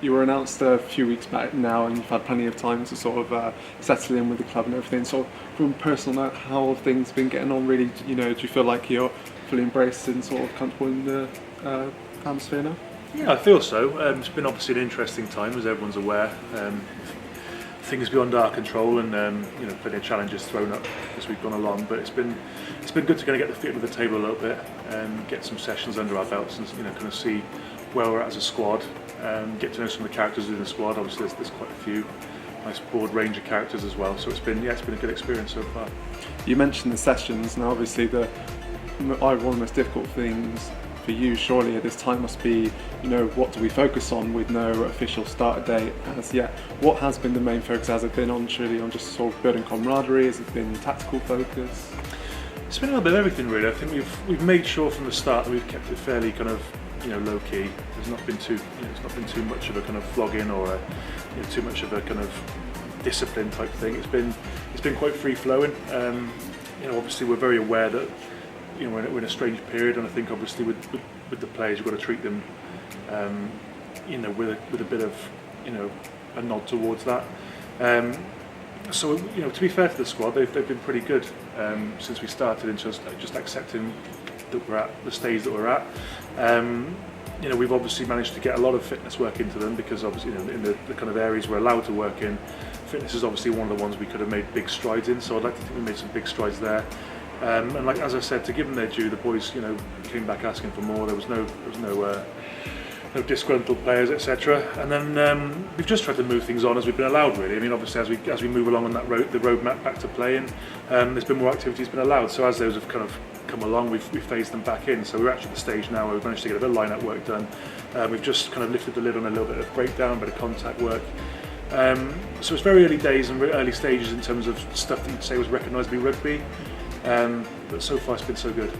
you were announced a few weeks back now, and you've had plenty of time to sort of settle in with the club and everything. So, from a personal note, how have things been getting on? Really, do you feel like you're fully embraced and sort of comfortable in the atmosphere now? Yeah, I feel so. It's been obviously an interesting time, as everyone's aware. Things beyond our control, and plenty of challenges thrown up as we've gone along. But it's been good to kind of get the feet under the table a little bit, and get some sessions under our belts, and kind of see where we're at as a squad. Get to know some of the characters in the squad. Obviously, there's quite a few nice broad range of characters as well. So it's been a good experience so far. You mentioned the sessions. Now, obviously, one of the most difficult things for you, surely, at this time must be, what do we focus on with no official start date as yet? What has been the main focus? Has it been on just sort of building camaraderie? Has it been tactical focus? It's been a little bit of everything, really. I think we've made sure from the start that we've kept it fairly kind of low key. There's not been too much of a kind of flogging or too much of a kind of discipline type thing. It's been quite free flowing. Obviously we're very aware that we're in a strange period, and I think obviously with the players, you've got to treat them with a bit of a nod towards that. So to be fair to the squad, they've been pretty good since we started, in just accepting that we're at the stage that we're at. We've obviously managed to get a lot of fitness work into them, because obviously in the kind of areas we're allowed to work in, fitness is obviously one of the ones we could have made big strides in. So I'd like to think we made some big strides there. And like as I said, to give them their due, the boys came back asking for more. There was no disgruntled players, etc. And then we've just tried to move things on as we've been allowed, really. I mean, obviously as we move along on that the roadmap back to playing, there's been more activities been allowed. So as those have kind of come along, we've phased them back in. So we're actually at the stage now where we've managed to get a bit of line-up work done. We've just kind of lifted the lid on a little bit of breakdown, a bit of contact work. So it's very early days and early stages in terms of stuff that you'd say was recognisably rugby. But so far it's been so good.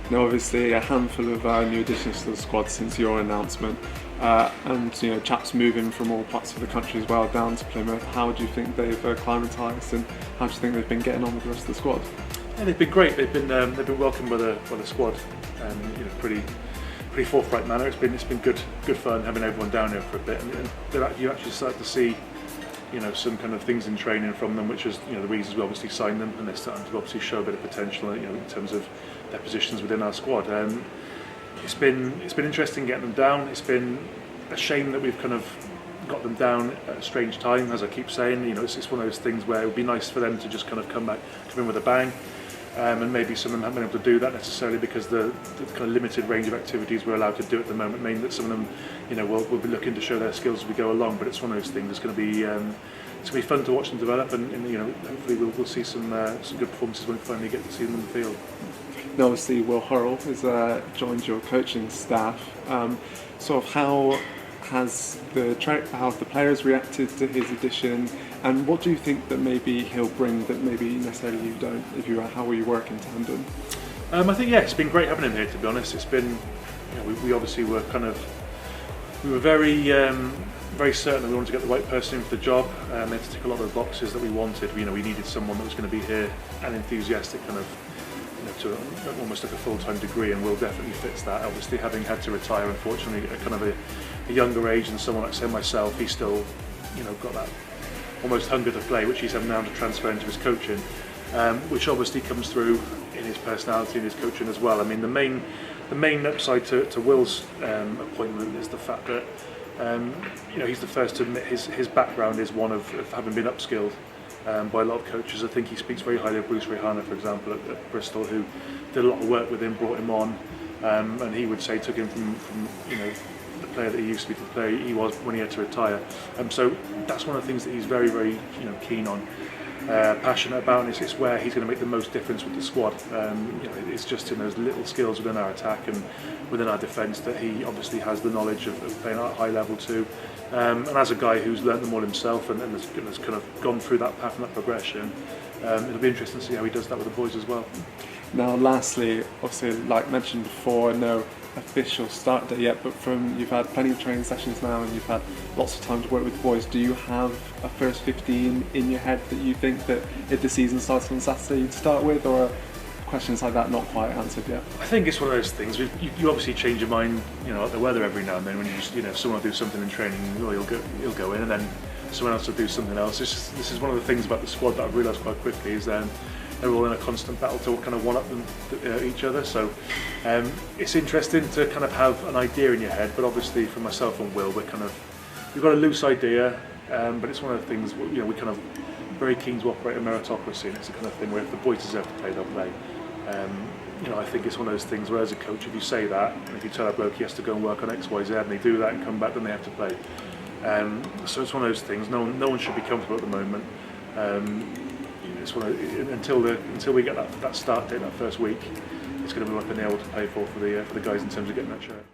Now, obviously, a handful of new additions to the squad since your announcement, and chaps moving from all parts of the country as well down to Plymouth. How do you think they've acclimatised, and how do you think they've been getting on with the rest of the squad? Yeah, they've been great. They've been welcomed by the squad, pretty forthright manner. It's been good fun having everyone down here for a bit, and you actually start to see some kind of things in training from them, which is the reasons we obviously signed them, and they're starting to obviously show a bit of potential in terms of their positions within our squad. It's been interesting getting them down. It's been a shame that we've kind of got them down at a strange time, as I keep saying. It's one of those things where it would be nice for them to just kind of come in with a bang. And maybe some of them haven't been able to do that necessarily, because the kind of limited range of activities we're allowed to do at the moment mean that some of them, will be looking to show their skills as we go along. But it's one of those things that's going to be fun to watch them develop, and hopefully we'll see some good performances when we finally get to see them on the field. Now, obviously, Hurrell has joined your coaching staff. Sort of how have the players reacted to his addition, and what do you think that maybe he'll bring that maybe necessarily you don't? How will you work in tandem? I think it's been great having him here. To be honest, it's been we obviously were very very certain that we wanted to get the right person in for the job. They had to tick a lot of the boxes that we wanted. We needed someone that was going to be here and enthusiastic, kind of to almost like a full-time degree, and Will definitely fits that. Obviously, having had to retire, unfortunately, at kind of a younger age, and someone like say myself, he's still got that almost hunger to play, which he's having now to transfer into his coaching, which obviously comes through in his personality and his coaching as well. I mean, the main upside to Will's appointment is the fact that he's the first to admit his background is one of having been upskilled by a lot of coaches. I think he speaks very highly of Bruce Rehana, for example, at Bristol, who did a lot of work with him, brought him on, and he would say took him from the player that he used to be to the player he was when he had to retire. So that's one of the things that he's very, very keen on, passionate about, and it's where he's going to make the most difference with the squad. It's just in those little skills within our attack and within our defence that he obviously has the knowledge of playing at a high level too. And as a guy who's learnt them all himself and has kind of gone through that path and that progression, it'll be interesting to see how he does that with the boys as well. Now, lastly, obviously, like mentioned before, no official start date yet, but you've had plenty of training sessions now, and you've had lots of time to work with the boys. Do you have a first 15 in your head that you think that if the season starts on Saturday you'd start with, or questions like that not quite answered yet? I think it's one of those things. You obviously change your mind, at the weather every now and then. When you just, if someone will do something in training, you'll go in, and then someone else will do something else. This is one of the things about the squad that I've realised quite quickly is they're all in a constant battle to kind of one up each other. So it's interesting to kind of have an idea in your head. But obviously, for myself and Will, we've got a loose idea, but it's one of the things. We kind of very keen to operate a meritocracy, and it's the kind of thing where if the boys deserve to play, they'll play. I think it's one of those things where as a coach, if you say that, and if you tell a bloke he has to go and work on X, Y, Z, and they do that and come back, then they have to play. So it's one of those things. No one should be comfortable at the moment. It's until we get that start date, that first week, it's going to be like a nail to pay for the guys in terms of getting that shirt.